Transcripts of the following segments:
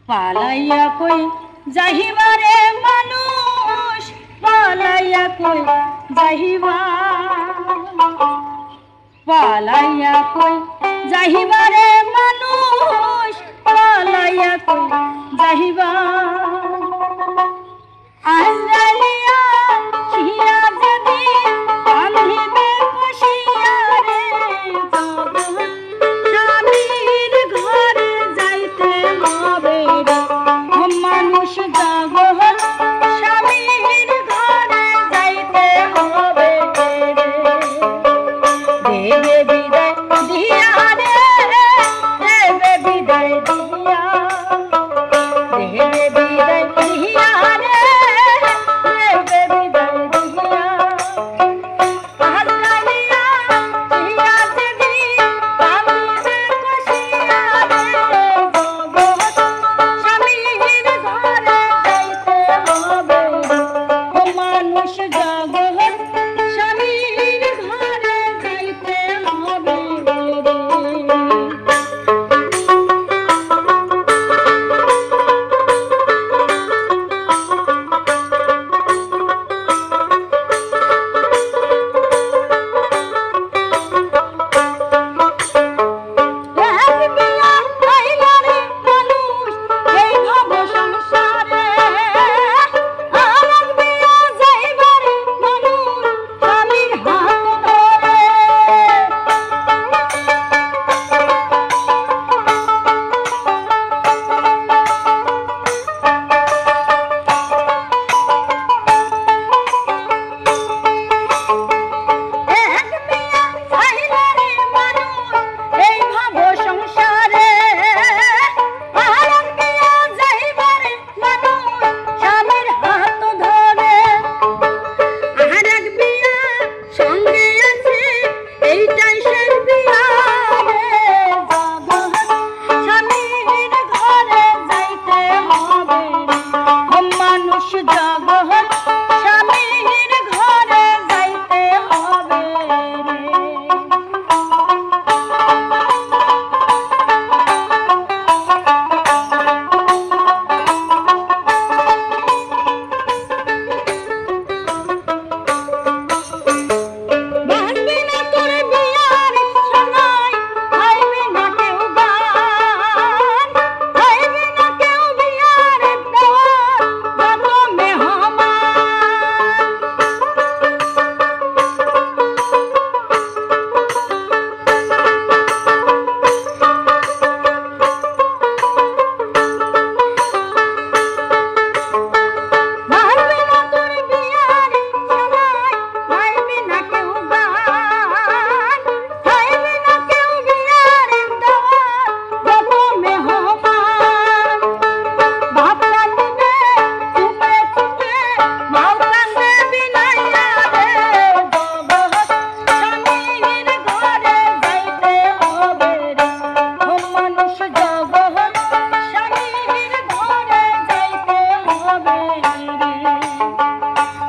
পালাইয়া কই যাহিবারে মানুষ পালাইয়া কই যাহিবা পালাইয়া কই যাহিবারে মানুষ পালাইয়া কই যাহিবা আজরাইলিয়া শিয়া যদি কান্দিবে কষিয়া রে স্বামীর ঘরে যাইতে হবে রে মানুষ জগৎ স্বামীর ঘরে যাইতে হবে রে দেবে বিদায় দিয়া রে দেবে বিদায় দিয়া দেবে বিদায় দিয়া রে দেবে বিদায় দিয়া আজরাইলিয়া শিয়া যদি কান্দিবে কষিয়া রে জগৎ স্বামীর ঘরে যাইতে হবে ও মানুষ জগৎ স্বামীর ঘরে যাইতে হবে রে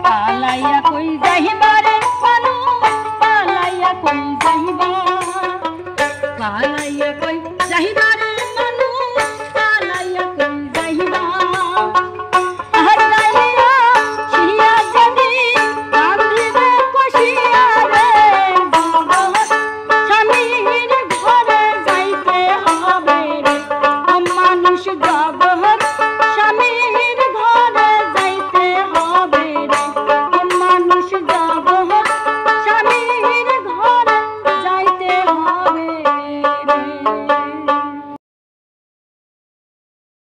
পালাইয়া কই যাহিবারে মানুষ পালাইয়া কই যাহিবা পালাইয়া কই যাহিবারে মানুষ পালাইয়া কই যাহিবা আজরাইলিয়া শিয়া যদি কান্দিবে কষিয়া রে জগৎ স্বামীর ঘরে যাইতে হবে রে মানুষ জগৎ